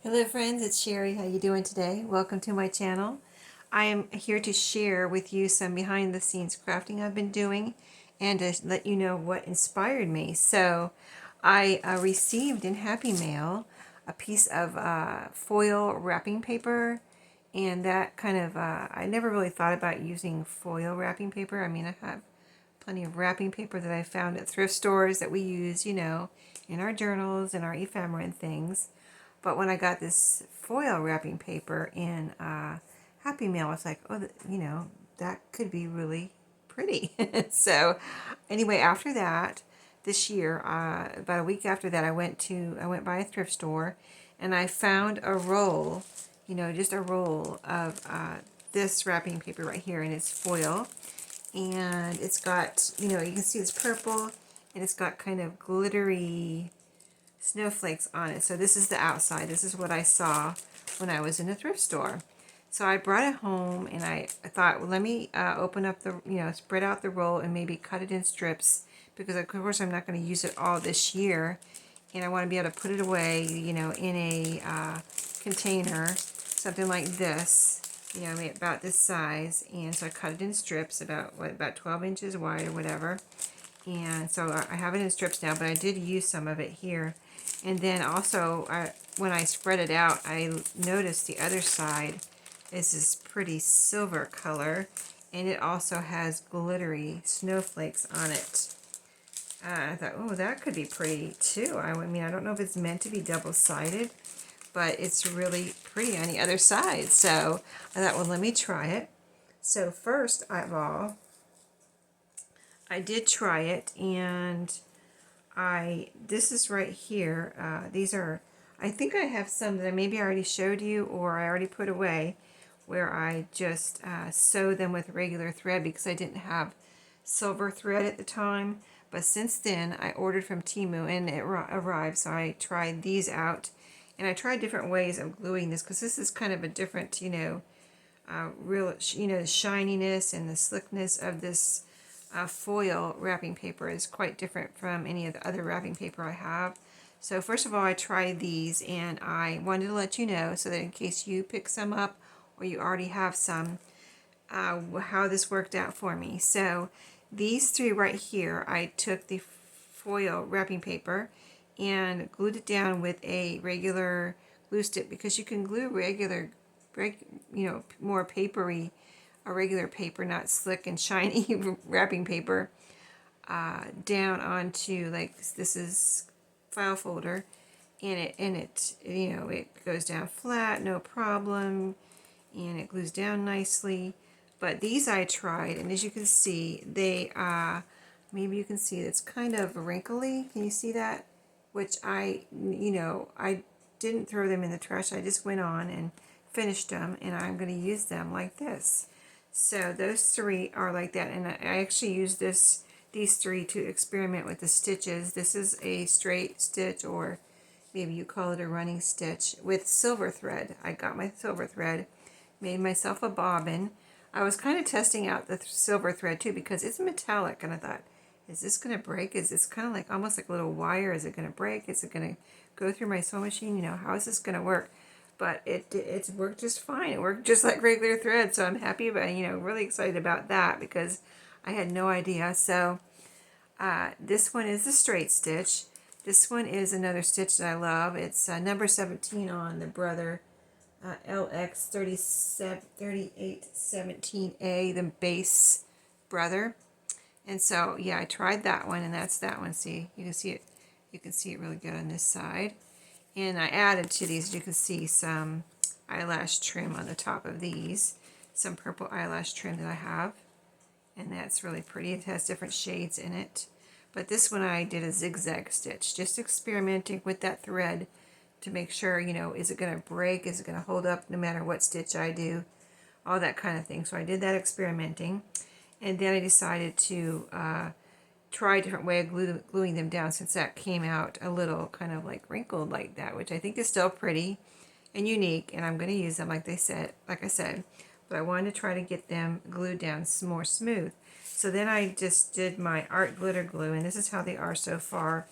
Hello friends, it's Sheree. How you doing today? Welcome to my channel. I am here to share with you some behind the scenes crafting I've been doing and to let you know what inspired me. So I received in Happy Mail a piece of foil wrapping paper, and that kind of, I never really thought about using foil wrapping paper. I mean, I have plenty of wrapping paper that I found at thrift stores that we use, in our journals and our ephemera and things. But when I got this foil wrapping paper in Happy Mail, I was like, oh, that could be really pretty. So anyway, after that, this year, about a week after that, I went by a thrift store, and I found a roll, just a roll of this wrapping paper right here, and it's foil, and it's got, you can see it's purple, and it's got kind of glittery snowflakes on it. So this is the outside. This is what I saw when I was in a thrift store. So I brought it home, and I thought, well, let me open up the, spread out the roll and maybe cut it in strips, because of course I'm not going to use it all this year, and I want to be able to put it away, in a container, something like this, about this size. And so I cut it in strips about 12 inches wide or whatever. And so I have it in strips now, but I did use some of it here. And then also, when I spread it out, I noticed the other side is this pretty silver color, and it also has glittery snowflakes on it. I thought, oh, that could be pretty too. I mean, I don't know if it's meant to be double-sided, but it's really pretty on the other side. So I thought, well, let me try it. So first of all, I did try it, and this is right here. These are, I think I have some that maybe I already showed you or I already put away, where I just sew them with regular thread because I didn't have silver thread at the time. But since then, I ordered from Temu and it arrived, so I tried these out. And I tried different ways of gluing this, because this is kind of a different, real, the shininess and the slickness of this foil wrapping paper is quite different from any of the other wrapping paper I have. So first of all, I tried these, and I wanted to let you know, so that in case you pick some up or you already have some, how this worked out for me. So these three right here, I took the foil wrapping paper and glued it down with a regular glue stick, because you can glue regular, more papery, a regular paper, not slick and shiny wrapping paper, down onto, like, this is file folder, and it goes down flat, no problem, and it glues down nicely. But these I tried, and as you can see, they maybe you can see it's kind of wrinkly. Can you see that? Which I didn't throw them in the trash. I just went on and finished them, and I'm going to use them like this. So those three are like that, and I actually used these three to experiment with the stitches. This is a straight stitch, or maybe you call it a running stitch, with silver thread. I got my silver thread, made myself a bobbin. I was kind of testing out the silver thread too, because it's metallic, and I thought, is this going to break? Is this kind of like almost like a little wire? Is it going to break? Is it going to go through my sewing machine? How is this going to work? But it's worked just fine. It worked just like regular thread, so I'm happy about, really excited about that, because I had no idea. So this one is the straight stitch. This one is another stitch that I love. It's number 17 on the Brother LX 3817A, the base Brother. And so, yeah, I tried that one, and that's that one. See, you can see it. You can see it really good on this side. And I added to these, you can see, some eyelash trim on the top of these. Some purple eyelash trim that I have. And that's really pretty. It has different shades in it. But this one I did a zigzag stitch, just experimenting with that thread to make sure, is it going to break? Is it going to hold up no matter what stitch I do? All that kind of thing. So I did that experimenting. And then I decided to try a different way of gluing them down, since that came out a little kind of like wrinkled like that, which I think is still pretty and unique, and I'm going to use them like I said, but I wanted to try to get them glued down more smooth. So then I just did my art glitter glue, and this is how they are so far.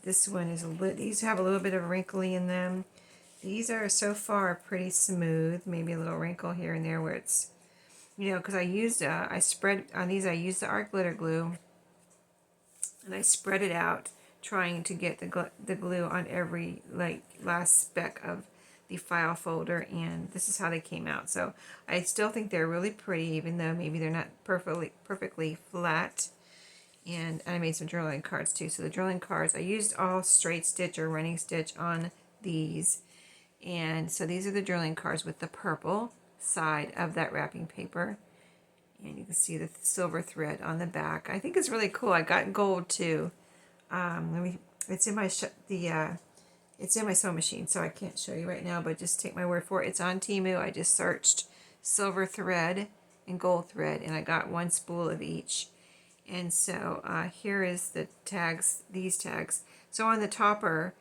This one is these have a little bit of wrinkly in them. these are so far pretty smooth, maybe a little wrinkle here and there where it's, you know, because I used, I spread, on these I used the art glitter glue, and I spread it out trying to get the glue on every, like, last speck of the file folder, and this is how they came out. So I still think they're really pretty, even though maybe they're not perfectly flat. And I made some journaling cards too. So the journaling cards, I used all straight stitch or running stitch on these. And so these are the journaling cards with the purple side of that wrapping paper. And you can see the silver thread on the back. I think it's really cool. I got gold too. It's in my it's in my sewing machine, so I can't show you right now, but just take my word for it. It's on Temu. I just searched silver thread and gold thread, and I got one spool of each. And so here is the tags, these tags. So on the topper,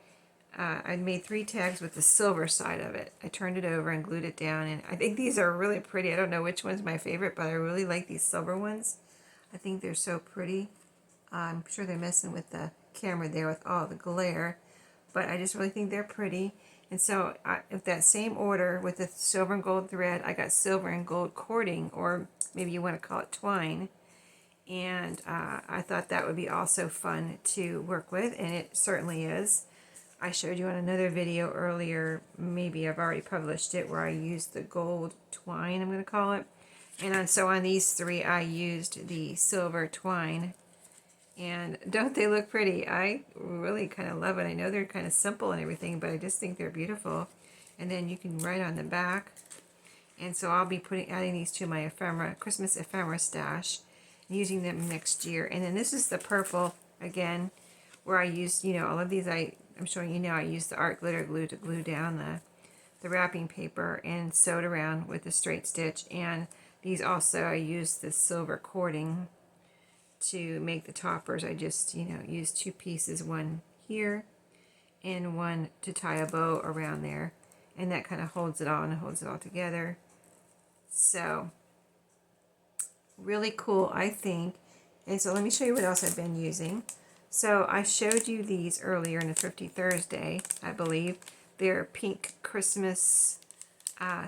I made 3 tags with the silver side of it. I turned it over and glued it down, and I think these are really pretty. I don't know which one's my favorite, but I really like these silver ones. I think they're so pretty. I'm sure they're messing with the camera there with all the glare, but I just really think they're pretty. And so if that same order with the silver and gold thread, I got silver and gold cording, or maybe you want to call it twine. And I thought that would be also fun to work with, and it certainly is. I showed you on another video earlier, maybe I've already published it, where I used the gold twine, I'm going to call it. And so on these 3, I used the silver twine. And don't they look pretty? I really kind of love it. I know they're kind of simple and everything, but I just think they're beautiful. And then you can write on the back. And so I'll be adding these to my Christmas ephemera stash, using them next year. And then this is the purple again, where I used, you know, all of these I'm showing you now. I used the art glitter glue to glue down the wrapping paper and sewed around with the straight stitch. And these also, I used the silver cording to make the toppers. I just, you know, used 2 pieces, one here and one to tie a bow around there, and that kind of holds it all and holds it all together. So really cool, I think. And so let me show you what else I've been using. So I showed you these earlier in the Thrifty Thursday, I believe. They're pink Christmas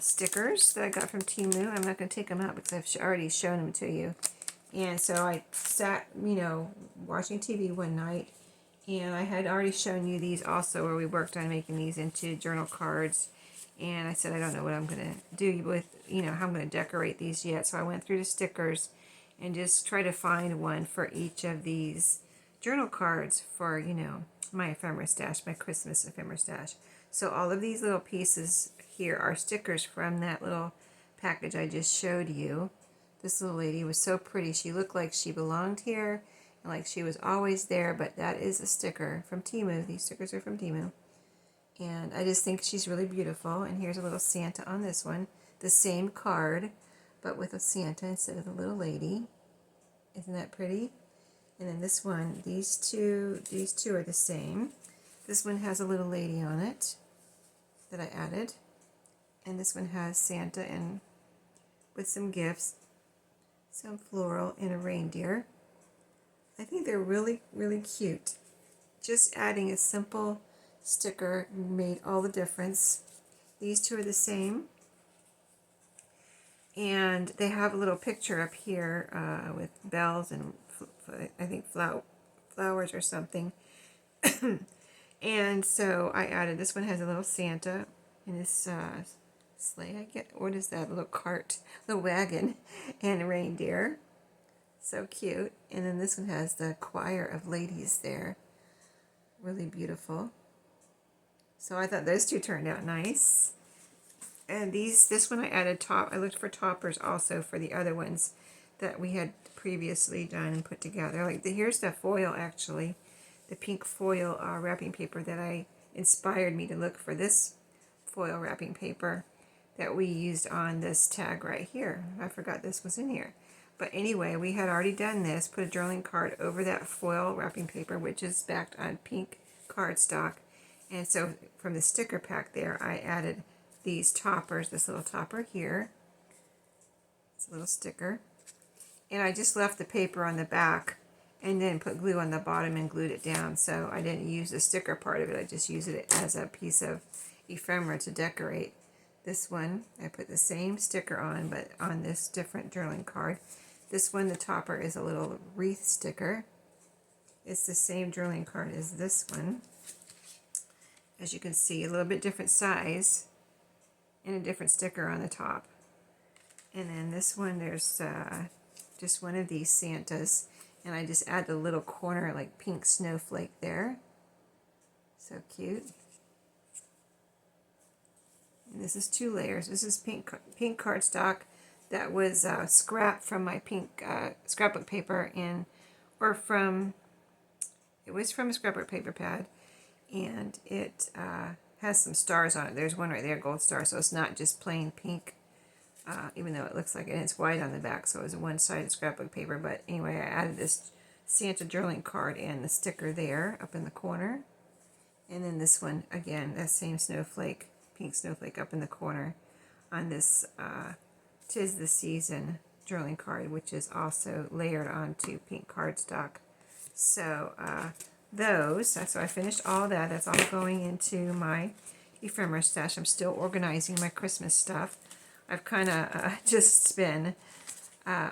stickers that I got from Temu. I'm not going to take them out because I've already shown them to you. And so I sat, you know, watching TV one night, and I had already shown you these also, where we worked on making these into journal cards. And I said, I don't know what I'm going to do with, you know, how I'm going to decorate these yet. So I went through the stickers and just try to find one for each of these journal cards for, you know, my ephemera stash, my Christmas ephemera stash. So all of these little pieces here are stickers from that little package I just showed you. This little lady was so pretty. She looked like she belonged here and like she was always there, but that is a sticker from Temu. These stickers are from Temu. And I just think she's really beautiful. And here's a little Santa on this one. The same card, but with a Santa instead of the little lady. Isn't that pretty? And then this one, these two are the same. This one has a little lady on it that I added. And this one has Santa and with some gifts, some floral, and a reindeer. I think they're really, really cute. Just adding a simple sticker made all the difference. These 2 are the same. And they have a little picture up here with bells and I think flowers or something. And so I added, this one has a little Santa in his sleigh, I get, what is that, a little cart, little wagon, and a reindeer. So cute. And then this one has the choir of ladies there. Really beautiful. So I thought those 2 turned out nice. And this one I added I looked for toppers also for the other ones that we had previously done and put together. Like here's the foil, actually, the pink foil wrapping paper that inspired me to look for this foil wrapping paper that we used on this tag right here. I forgot this was in here. But anyway, we had already done this, put a journaling card over that foil wrapping paper, which is backed on pink cardstock. And so from the sticker pack there, I added these toppers, this little topper here. It's a little sticker. And I just left the paper on the back and then put glue on the bottom and glued it down. So I didn't use the sticker part of it. I just used it as a piece of ephemera to decorate. This one, I put the same sticker on, but on this different journaling card. This one, the topper is a little wreath sticker. It's the same journaling card as this one. As you can see, a little bit different size and a different sticker on the top. And then this one, there's just one of these Santas, and I just add the little corner like pink snowflake there. So cute. And this is 2 layers. This is pink cardstock that was scrap from my pink scrapbook paper, and it was from a scrapbook paper pad, and it has some stars on it. There's one right there, gold star, so it's not just plain pink, even though it looks like it. And it's white on the back, so it was a one-sided scrapbook paper. But anyway, I added this Santa journaling card and the sticker there up in the corner. And then this one, again, that same snowflake, pink snowflake up in the corner on this 'Tis the Season journaling card, which is also layered onto pink cardstock. So so I finished all that. That's all going into my ephemera stash. I'm still organizing my Christmas stuff. I've kind of just been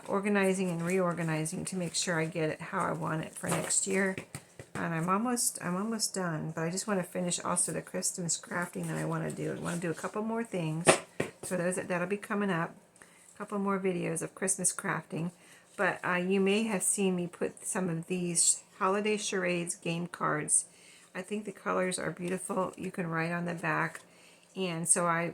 organizing and reorganizing to make sure I get it how I want it for next year. And I'm almost done, but I just want to finish also the Christmas crafting that I want to do. I want to do a couple more things. So that'll be coming up. A couple more videos of Christmas crafting. But you may have seen me put some of these holiday charades game cards. I think the colors are beautiful. You can write on the back. And so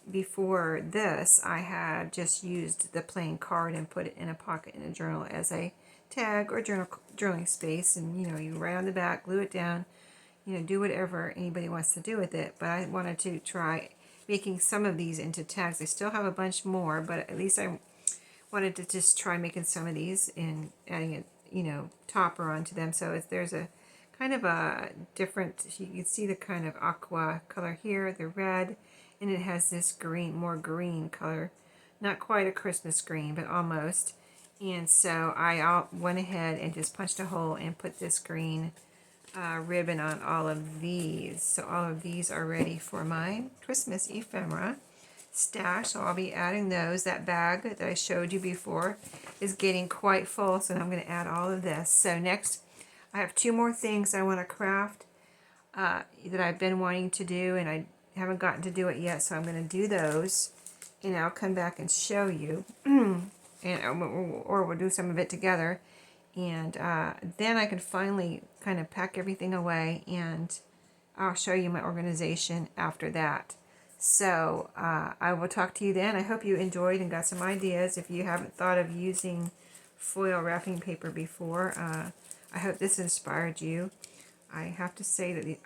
before this, I had just used the plain card and put it in a pocket in a journal as a tag or journaling space. And you write on the back, glue it down, do whatever anybody wants to do with it. But I wanted to try making some of these into tags. I still have a bunch more, but at least I wanted to just try making some of these and adding a topper onto them. So there's a kind of a different, you can see the kind of aqua color here, the red, and it has this green, more green color. Not quite a Christmas green, but almost. And so I went ahead and just punched a hole and put this green ribbon on all of these. So all of these are ready for my Christmas ephemera stash. So I'll be adding those. That bag that I showed you before is getting quite full, so I'm going to add all of this. So next, I have 2 more things I want to craft that I've been wanting to do, and I haven't gotten to do it yet, so I'm going to do those, and I'll come back and show you, or we'll do some of it together, and then I can finally kind of pack everything away, and I'll show you my organization after that. So I will talk to you then. I hope you enjoyed and got some ideas. If you haven't thought of using foil wrapping paper before, I hope this inspired you. I have to say that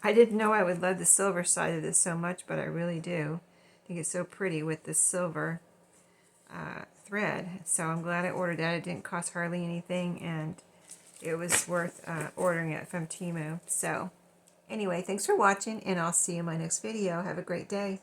I didn't know I would love the silver side of this so much, but I really do. I think it's so pretty with the silver thread. So I'm glad I ordered that. It didn't cost hardly anything, and it was worth ordering it from Temu. So anyway, thanks for watching, and I'll see you in my next video. Have a great day.